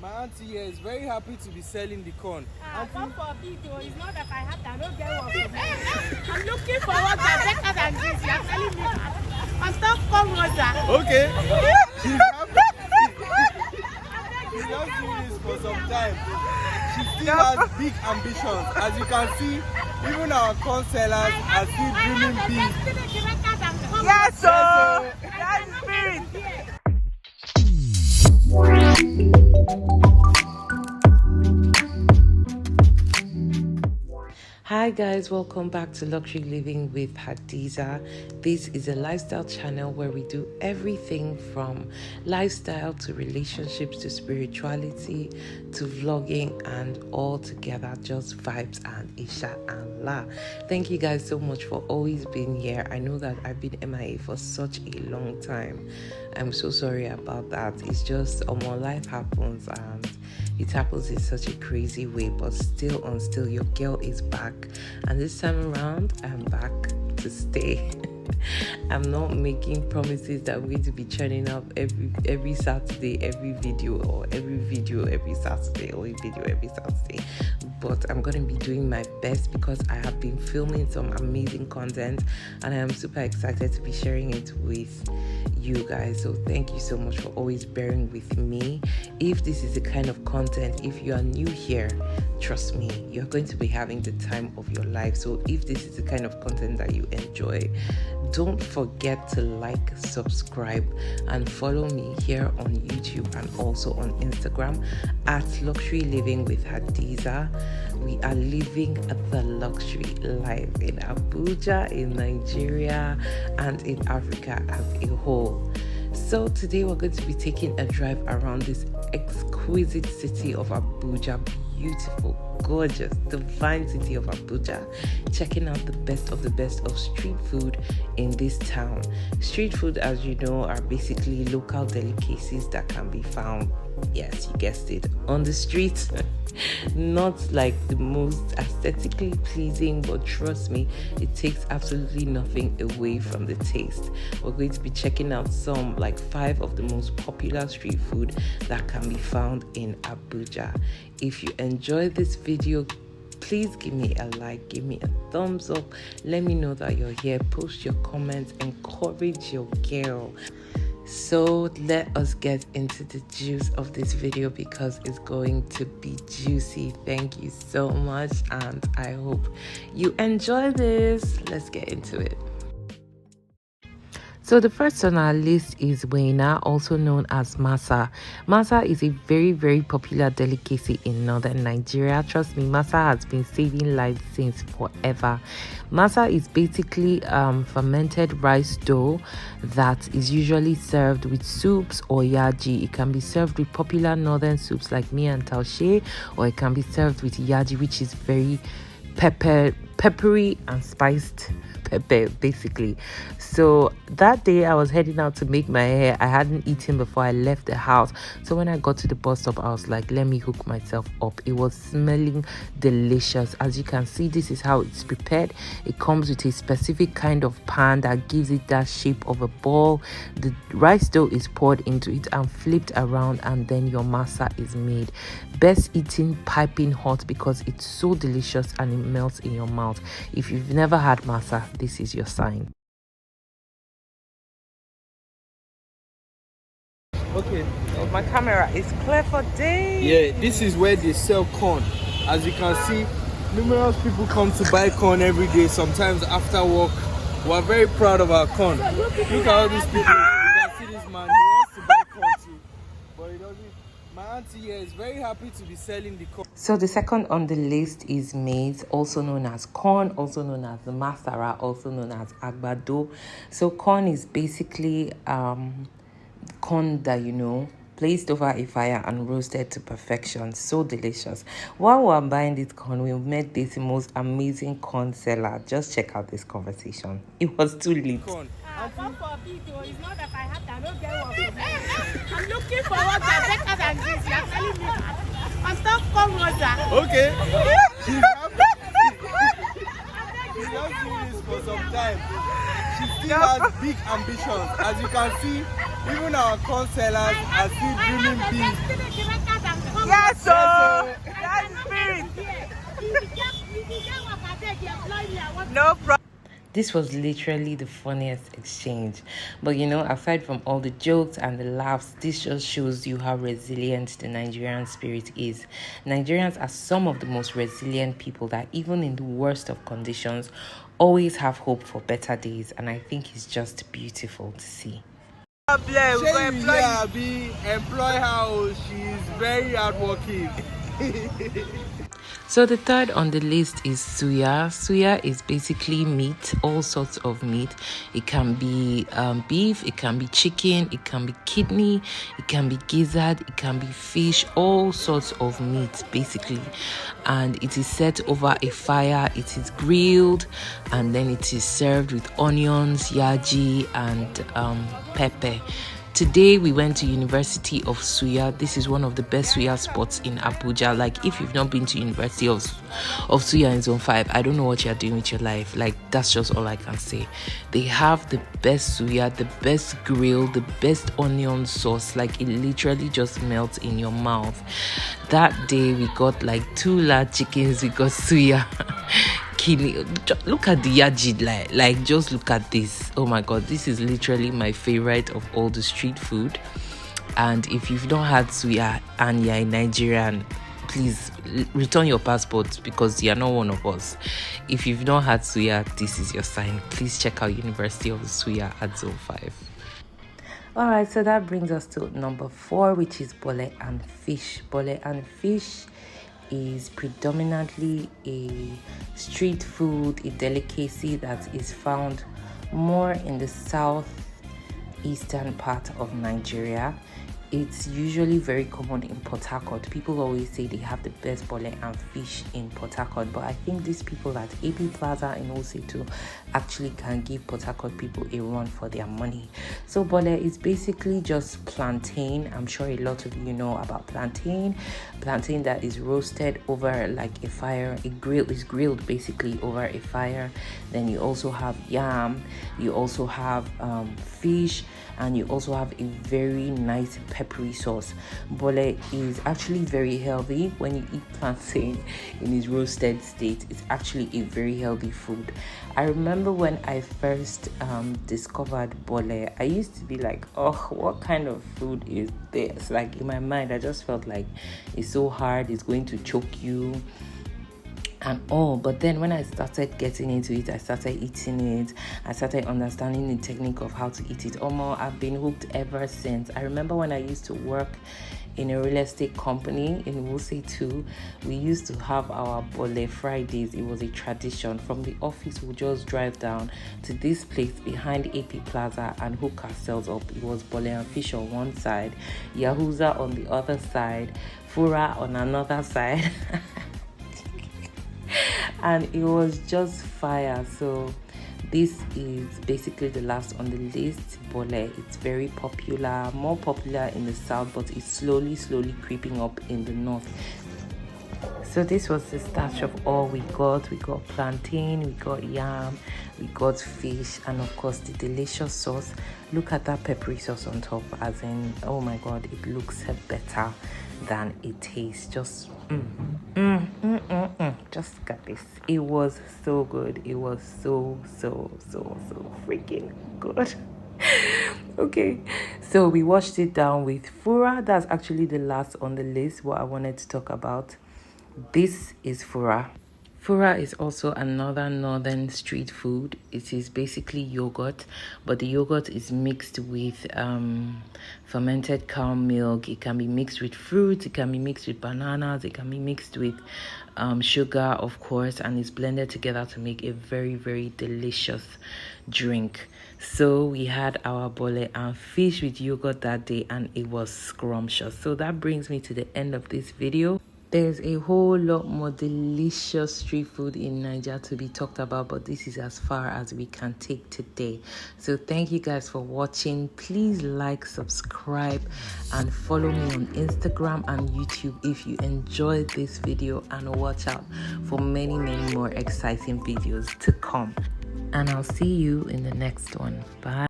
My auntie here is very happy to be selling the corn. God forbid, it's not that I have to not get work. I'm looking for work that better than this. You're telling me that. And stop come Rosa. Okay. She's happy. She's just doing this for some time. She still has big ambitions. As you can see, even our corn sellers are still dreaming big. Yes, sir. That's spirit. Hi guys, welcome back to Luxury Living with Hadiza. This is a lifestyle channel where we do everything from lifestyle to relationships to spirituality to vlogging and all together just vibes and Isha and La. Thank you guys so much for always being here. I know that I've been MIA for such a long time. I'm so sorry about that. It's just more life happens and it happens in such a crazy way, but still your girl is back, and this time around I'm back to stay. I'm not making promises that I'm going to be churning up every Saturday, every video every Saturday, or a video every Saturday, but I'm going to be doing my best because I have been filming some amazing content and I am super excited to be sharing it with you guys. So thank you so much for always bearing with me. If this is the kind of content, if you are new here, trust me, you're going to be having the time of your life. So if this is the kind of content that you enjoy, don't forget to like, subscribe, and follow me here on YouTube and also on Instagram at Luxury Living with Hadiza. We are living the luxury life in Abuja, in Nigeria, and in Africa as a whole. So today we're going to be taking a drive around this exquisite city of Abuja. Beautiful, gorgeous, divine city of Abuja, checking out the best of street food in this town. Street food, as you know, are basically local delicacies that can be found, yes, you guessed it, on the street. Not like the most aesthetically pleasing, but trust me, it takes absolutely nothing away from the taste. We're going to be checking out some, like 5 of the most popular street food that can be found in Abuja. If you enjoy this video, please give me a like, give me a thumbs up, let me know that you're here, post your comments, encourage your girl. So let us get into the juice of this video because it's going to be juicy. Thank you so much and I hope you enjoy this. Let's get into it. So the first on our list is Wayna, also known as masa. Masa is a very, very popular delicacy in northern Nigeria. Trust me, masa has been saving lives since forever. Masa is basically fermented rice dough that is usually served with soups or yaji. It can be served with popular northern soups like miya and taushe, or it can be served with yaji, which is very peppery and spiced pepper basically. So that day I was heading out to make my hair. I hadn't eaten before I left the house, so when I got to the bus stop I was like, let me hook myself up. It was smelling delicious. As you can see, this is how it's prepared. It comes with a specific kind of pan that gives it that shape of a ball. The rice dough is poured into it and flipped around, and then your masa is made. Best eaten piping hot because it's so delicious and it melts in your mouth. If you've never had masa, this is your sign. Okay. Oh, my camera is clear for days. Yeah, this is where they sell corn. As you can see, numerous people come to buy corn every day, sometimes after work. We're very proud of our corn. Look at all these people. You can see this man, he wants to buy corn too, but he doesn't. My auntie here is very happy to be selling the corn. So the second on the list is maize, also known as corn, also known as masara, also known as agbado. So corn is basically corn that, you know, placed over a fire and roasted to perfection. So delicious. While we're buying this corn, we met this most amazing corn seller. Just check out this conversation. It was too late. God forbid, it's not that I have to not get work. I'm looking for work that better than this. You're telling me that. And stop come Rosa. Okay. She's happy. She's just doing this for some time. She still has big ambitions. As you can see, even our corn sellers are still dreaming big. This was literally the funniest exchange. But you know, aside from all the jokes and the laughs, this just shows you how resilient the Nigerian spirit is. Nigerians are some of the most resilient people that even in the worst of conditions always have hope for better days, and I think it's just beautiful to see. Employ her. She's very hardworking. So the third on the list is suya. Suya is basically meat, all sorts of meat. It can be beef, it can be chicken, it can be kidney, it can be gizzard, it can be fish, all sorts of meat basically. And it is set over a fire, it is grilled, and then it is served with onions, yaji, and pepper. Today we went to University of Suya. This is one of the best suya spots in Abuja. Like, if you've not been to University of Suya in Zone 5, I don't know what you're doing with your life. Like, that's just all I can say. They have the best suya, the best grill, the best onion sauce. Like, it literally just melts in your mouth. That day we got like 2 large chickens. We got suya. Look at the yaji, like just look at this. Oh my god, this is literally my favorite of all the street food. And if you've not had suya and you're a Nigerian, please return your passport, because you're not one of us. If you've not had suya, this is your sign. Please check out University of Suya at Zone 5. Alright, so that brings us to number 4, which is bole and fish. Bole and fish is predominantly a street food, a delicacy that is found more in the southeastern part of Nigeria. It's usually very common in Port Harcourt. People always say they have the best bole and fish in Port Harcourt, but I think these people at AP Plaza in Ose2 actually can give Port Harcourt people a run for their money. So bole is basically just plantain. I'm sure a lot of you know about plantain that is roasted over like a fire. Is grilled basically over a fire. Then you also have yam, you also have fish, and you also have a very nice peppery sauce. Bole is actually very healthy. When you eat plantain in its roasted state, it's actually a very healthy food. I remember when I first discovered bole, I used to be like, oh, what kind of food is this? Like, in my mind, I just felt like it's so hard, it's going to choke you and all. But then when I started getting into it, I started eating it, I started understanding the technique of how to eat it. I've been hooked ever since. I remember when I used to work in a real estate company in Wuse2, we used to have our bole Fridays. It was a tradition. From the office, we'll just drive down to this place behind AP Plaza and hook ourselves up. It was bole and fish on one side, Yahuza on the other side, Fura on another side. And it was just fire. So this is basically the last on the list, bole. It's very popular, more popular in the south, but it's slowly creeping up in the north. So this was the starch of all we got. We got plantain, we got yam, we got fish, and of course the delicious sauce. Look at that peppery sauce on top, as in, oh my god, it looks better than it tastes. Just just look at this. It was so good. It was so freaking good. Okay, so we washed it down with fura. That's actually the last on the list, what I wanted to talk about. This is fura. Fura is also another northern street food. It is basically yogurt, but the yogurt is mixed with fermented cow milk. It can be mixed with fruits, it can be mixed with bananas, it can be mixed with sugar, of course, and it's blended together to make a very delicious drink. So we had our bole and fish with yogurt that day, and it was scrumptious. So that brings me to the end of this video. There's a whole lot more delicious street food in Nigeria to be talked about, but this is as far as we can take today. So thank you guys for watching. Please like, subscribe, and follow me on Instagram and YouTube if you enjoyed this video, and watch out for many more exciting videos to come. And I'll see you in the next one. Bye.